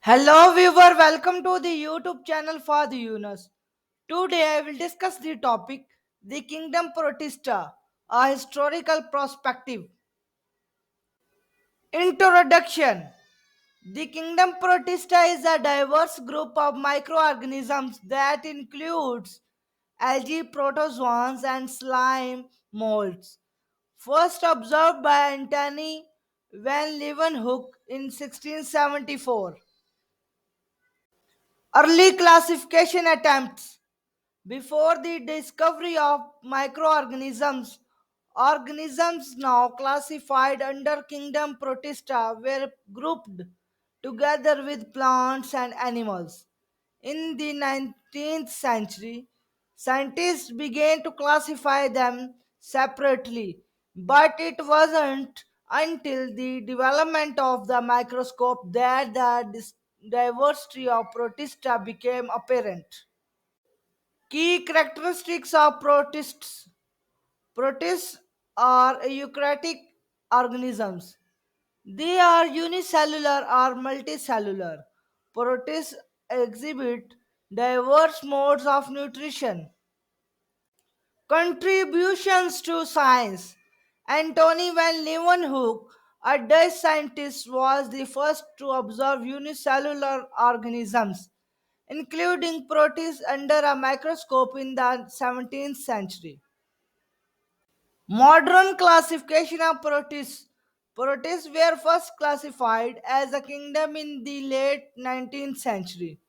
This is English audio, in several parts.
Hello viewer, welcome to the YouTube channel FahadYounas. Today I will discuss the topic the Kingdom Protista, a historical perspective. Introduction. The Kingdom Protista is a diverse group of microorganisms that includes algae, protozoans and slime molds. First observed by Antony van Leeuwenhoek in 1674. Early classification attempts. Before the discovery of microorganisms, organisms now classified under Kingdom Protista were grouped together with plants and animals. In the 19th century, scientists began to classify them separately, but it wasn't until the development of the microscope that the diversity of Protista became apparent. Key characteristics of protists. Protists are eukaryotic organisms. They are unicellular or multicellular. Protists exhibit diverse modes of nutrition. Contributions to science. Antony van Leeuwenhoek, a Dutch scientist, was the first to observe unicellular organisms, including protists, under a microscope in the 17th century. Modern classification of protists. Protists were first classified as a kingdom in the late 19th century.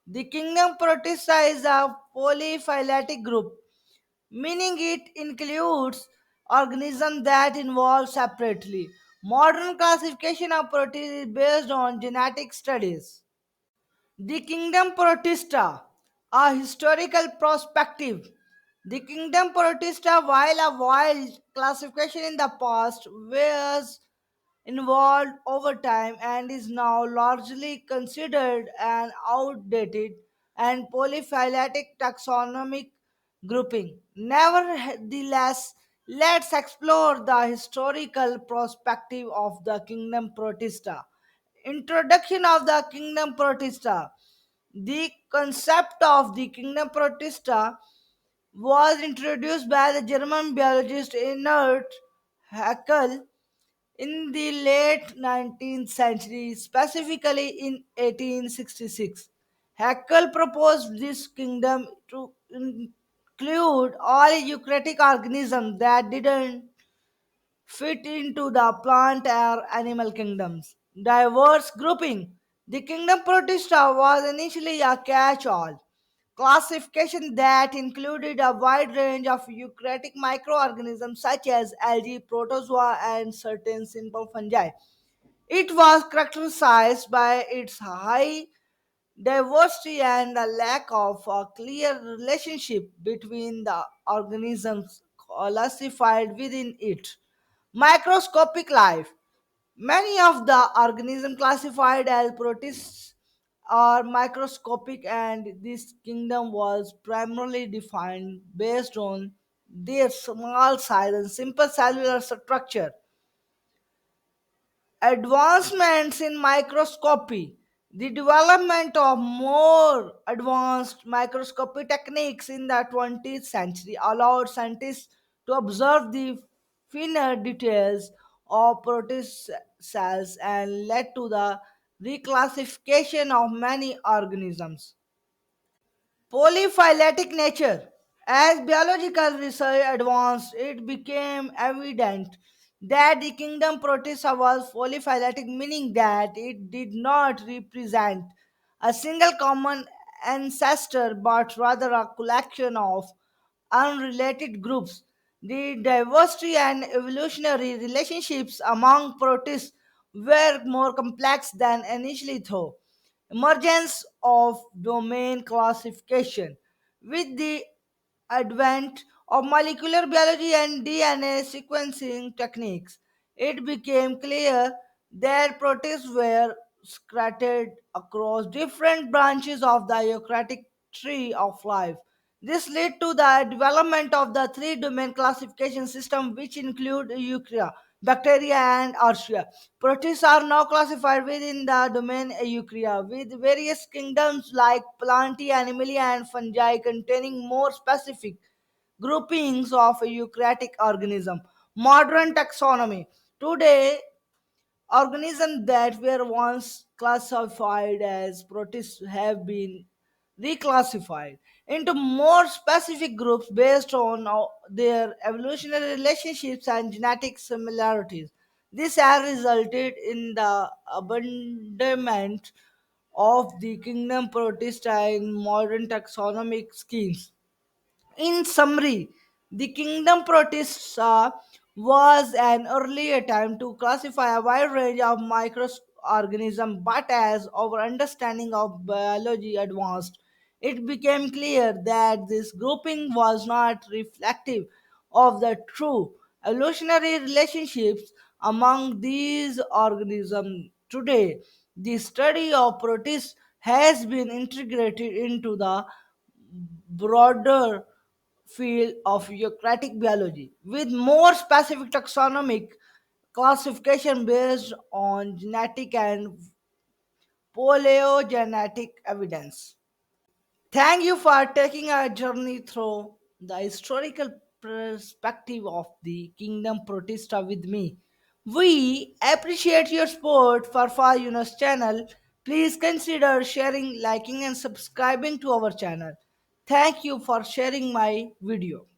The kingdom Protista is a polyphyletic group, meaning it includes organisms that evolve separately. Modern classification of protists is based on genetic studies. The Kingdom Protista, a historical perspective. The Kingdom Protista, while a wild classification in the past, was evolved over time and is now largely considered an outdated and polyphyletic taxonomic grouping. Nevertheless, let's explore the historical perspective of the Kingdom Protista. Introduction of the Kingdom Protista. The concept of the Kingdom Protista was introduced by the German biologist Ernst Haeckel in the late 19th century, specifically in 1866. Haeckel proposed this kingdom to include all eukaryotic organisms that didn't fit into the plant or animal kingdoms. Diverse grouping. The kingdom Protista was initially a catch all classification that included a wide range of eukaryotic microorganisms such as algae, protozoa, and certain simple fungi. It was characterized by its high diversity and a lack of a clear relationship between the organisms classified within it. Microscopic life. Many of the organisms classified as protists are microscopic, and this kingdom was primarily defined based on their small size and simple cellular structure. Advancements in microscopy. The development of more advanced microscopy techniques in the 20th century allowed scientists to observe the finer details of protist cells and led to the reclassification of many organisms. Polyphyletic nature. As biological research advanced, it became evident that the kingdom Protista was polyphyletic, meaning that it did not represent a single common ancestor but rather a collection of unrelated groups. The diversity and evolutionary relationships among protists were more complex than initially thought. Emergence of domain classification. With the advent of molecular biology and DNA sequencing techniques, it became clear that protists were scattered across different branches of the eukaryotic tree of life. This led to the development of the three domain classification system, which include eukarya. bacteria, and archaea. Protists are now classified within the domain Eukarya, with various kingdoms like Plantae, Animalia, and Fungi containing more specific groupings of eukaryotic organism. Modern taxonomy. Today, organisms that were once classified as protists have been reclassified into more specific groups based on their evolutionary relationships and genetic similarities. This has resulted in the abandonment of the kingdom Protista in modern taxonomic schemes. In summary, the Kingdom Protista was an early attempt to classify a wide range of microorganisms, but as our understanding of biology advanced, it became clear that this grouping was not reflective of the true evolutionary relationships among these organisms. Today, the study of protists has been integrated into the broader field of eukaryotic biology with more specific taxonomic classification based on genetic and paleogenetic evidence. Thank you for taking a journey through the historical perspective of the Kingdom Protista with me. We appreciate your support for FahadYounas channel. Please consider sharing, liking, and subscribing to our channel. Thank you for sharing my video.